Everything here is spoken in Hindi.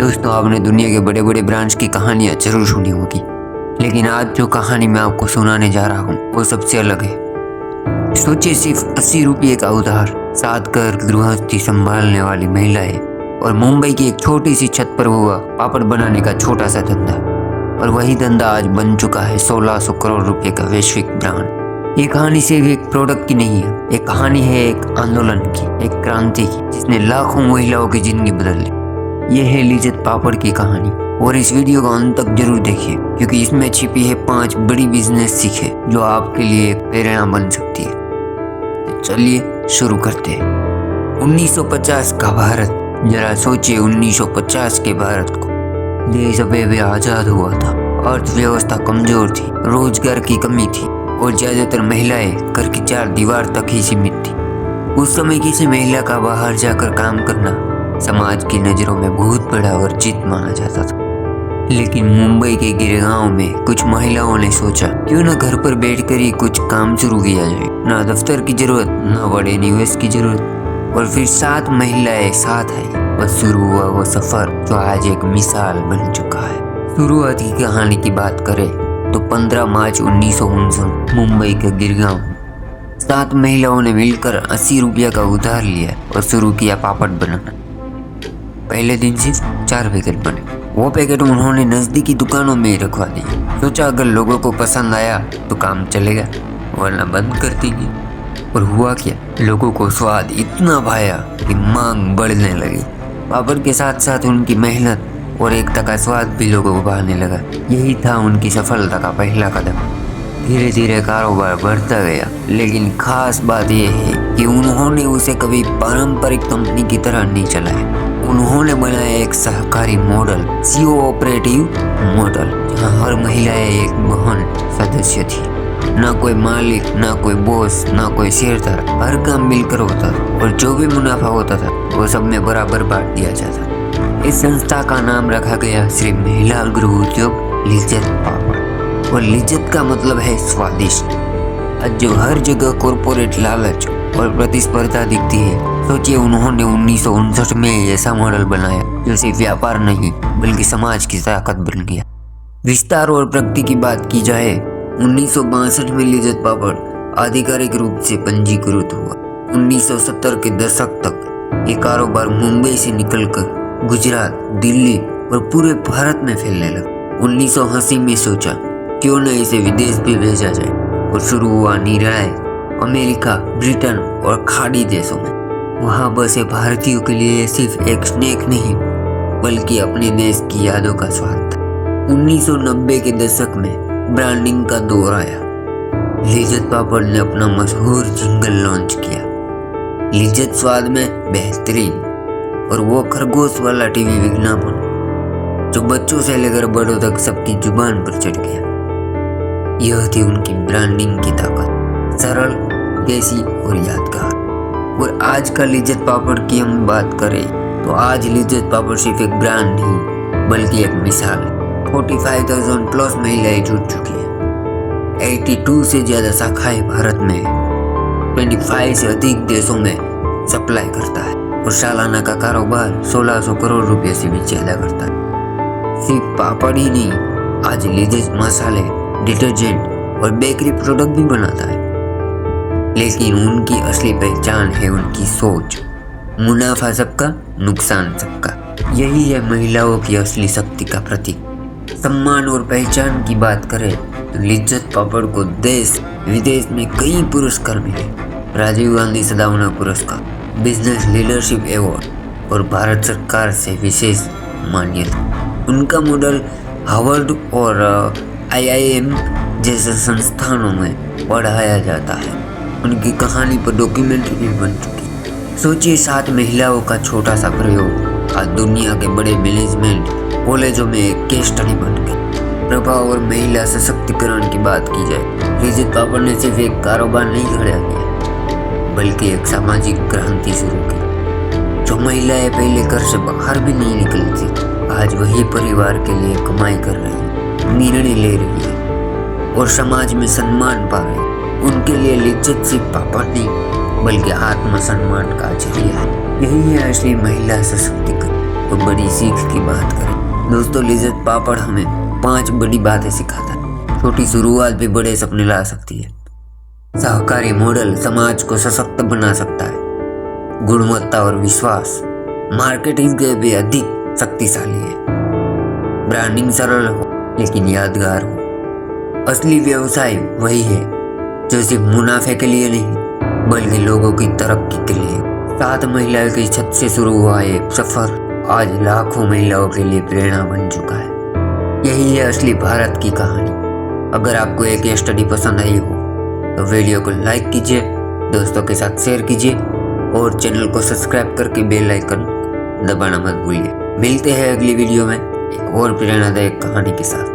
दोस्तों, आपने दुनिया के बड़े बड़े ब्रांड्स की कहानियां जरूर सुनी होगी, लेकिन आज जो कहानी मैं आपको सुनाने जा रहा हूँ वो सबसे अलग है। सोचिए, सिर्फ 80 रुपये का उधार, 7 घर गृहस्थी संभालने वाली महिलाएं और मुंबई की एक छोटी सी छत पर हुआ पापड़ बनाने का छोटा सा धंधा। और वही धंधा आज बन चुका है 1600 करोड़ रुपए का वैश्विक ब्रांड। ये कहानी सिर्फ एक प्रोडक्ट की नहीं है, एक कहानी है एक आंदोलन की, एक क्रांति की, जिसने लाखों महिलाओं की जिंदगी बदल दी। ये है लिज्जत पापड़ की कहानी, और इस वीडियो को अंत तक जरूर देखिए, क्योंकि इसमें छिपी है 5 बड़ी बिजनेस सीखें जो आपके लिए एक प्रेरणा बन सकती है। तो चलिए शुरू करते हैं। 1950 का भारत। जरा सोचिए 1950 के भारत को। देश अभी आजाद हुआ था, अर्थव्यवस्था कमजोर थी, रोजगार की कमी थी और ज्यादातर महिलाएं घर की 4 दीवार तक ही सीमित थी। उस समय किसी महिला का बाहर जाकर काम करना समाज की नजरों में बहुत बड़ा और जीत माना जाता था। लेकिन मुंबई के गिरगांव में कुछ महिलाओं ने सोचा, क्यों न घर पर बैठकर ही कुछ काम शुरू किया जाए। ना दफ्तर की जरूरत, ना बड़े निवेश की जरूरत। और फिर 7 महिलाएं साथ आई और शुरू हुआ वो सफर जो आज एक मिसाल बन चुका है। शुरुआत की कहानी की बात करें तो 15 मार्च 1959 मुंबई के गिरगांव 7 महिलाओं ने मिलकर 80 रुपया का उधार लिया और शुरू किया पापड़ बनाना। पहले दिन सिर्फ 4 पैकेट बने। वो पैकेट उन्होंने नजदीकी दुकानों में ही रखवा दिए। सोचा अगर लोगों को पसंद आया तो काम चलेगा, वरना बंद कर देंगे। और हुआ क्या, लोगों को स्वाद इतना भाया कि मांग बढ़ने लगी। पापड़ के साथ साथ उनकी मेहनत और एकता का स्वाद भी लोगों को भाने लगा। यही था उनकी सफलता का पहला कदम। धीरे धीरे कारोबार बढ़ता गया, लेकिन खास बात यह है कि उन्होंने उसे कभी पारंपरिक कंपनी की तरह नहीं चलाया। उन्होंने बनाया एक सहकारी मॉडल, कोऑपरेटिव मॉडल, जहाँ हर महिला एक बहन सदस्य थी। ना कोई मालिक, ना कोई बॉस, ना कोई शेयरधारक, हर काम मिलकर होता था और जो भी मुनाफा होता था वो सब में बराबर बांट दिया जाता। इस संस्था का नाम रखा गया श्री महिला गृह उद्योग लिज्जत पापड़। और लिज्जत का मतलब है स्वादिष्ट। आज जो हर जगह कॉर्पोरेट लालच और प्रतिस्पर्धा दिखती है, सोचिए उन्होंने 1959 में ऐसा मॉडल बनाया जो सिर्फ व्यापार नहीं बल्कि समाज की ताकत बन गया। विस्तार और प्रगति की बात की जाए, 1962 में लिज्जत पापड़ आधिकारिक रूप से पंजीकृत हुआ। 1970 के दशक तक ये कारोबार मुंबई से निकलकर गुजरात, दिल्ली और पूरे भारत में फैलने लगा। 1980 में सोचा क्यों न इसे विदेश भी भेजा जाए, और शुरू हुआ निर्णय अमेरिका, ब्रिटेन और खाड़ी देशों में। वहाँ बसे भारतीयों के लिए सिर्फ एक स्नैक नहीं बल्कि अपने देश की यादों का स्वाद था। 1990 के दशक में ब्रांडिंग का दौर आया। लिज्जत पापड़ ने अपना मशहूर जिंगल लॉन्च किया, लिज्जत स्वाद में बेहतरीन। और वो खरगोश वाला टीवी विज्ञापन जो बच्चों से लेकर बड़ों तक सबकी जुबान पर चढ़ गया। यह थी उनकी ब्रांडिंग की ताकत, सरल, देसी और यादगार। और आज का लिज्जत पापड़ की हम बात करें तो आज लिज्जत पापड़ सिर्फ एक ब्रांड नहीं बल्कि एक मिसाल है। 45,000 प्लस महिलाएं जुड़ चुकी हैं। 82 से ज्यादा शाखाएं भारत में है। 25 से अधिक देशों में सप्लाई करता है और सालाना का कारोबार 1600 करोड़ रुपए से भी ज्यादा करता है। सिर्फ पापड़ ही नहीं, आज लिज्जत मसाले, डिटर्जेंट और बेकरी प्रोडक्ट भी बनाता है। लेकिन उनकी असली पहचान है उनकी सोच, मुनाफा सबका, नुकसान सबका। यही है महिलाओं की असली शक्ति का प्रतीक। सम्मान और पहचान की बात करें तो लिज्जत पापड़ को देश विदेश में कई पुरस्कार मिले। राजीव गांधी सद्भावना पुरस्कार, बिजनेस लीडरशिप अवार्ड और भारत सरकार से विशेष मान्यता। उनका मॉडल हार्वर्ड और IIM जैसे संस्थानों में पढ़ाया जाता है। उनकी कहानी पर डॉक्यूमेंट्री भी बन चुकी। सोचिए 7 महिलाओं का छोटा सा प्रयोग आज दुनिया के बड़े मैनेजमेंट कॉलेजों में एक केस स्टडी बन गई। प्रभाव और महिला सशक्तिकरण की बात की जाए, लिज्जत पापड़ ने सिर्फ एक कारोबार नहीं खड़ा किया बल्कि एक सामाजिक क्रांति शुरू की। जो महिलाएं पहले घर से बाहर भी नहीं निकलती, आज वही परिवार के लिए कमाई कर रही है, निर्णय ले रही है और समाज में सम्मान पा रही है। उनके लिए लिज्जत सिर्फ पापड़ नहीं बल्कि आत्मसम्मान का जरिया है। यही है असली महिला सशक्तिकरण तो बड़ी सीख की बात करें। दोस्तों, लिज्जत पापड़ हमें 5 बड़ी बातें सिखाता है। छोटी शुरुआत भी बड़े सपने ला सकती है। सहकारी मॉडल समाज को सशक्त बना सकता है। गुणवत्ता और विश्वास मार्केटिंग के भी अधिक शक्तिशाली है। ब्रांडिंग सरल हो लेकिन यादगार हो। असली व्यवसाय वही है जो सिर्फ मुनाफे के लिए नहीं बल्कि लोगों की तरक्की के लिए। 7 महिलाओं की छत से शुरू हुआ ये सफर आज लाखों महिलाओं के लिए प्रेरणा बन चुका है। यही है असली भारत की कहानी। अगर आपको एक केस स्टडी पसंद आई हो तो वीडियो को लाइक कीजिए, दोस्तों के साथ शेयर कीजिए और चैनल को सब्सक्राइब करके बेल आइकन दबाना मत भूलिए। मिलते हैं अगली वीडियो में एक और प्रेरणादायक कहानी के साथ।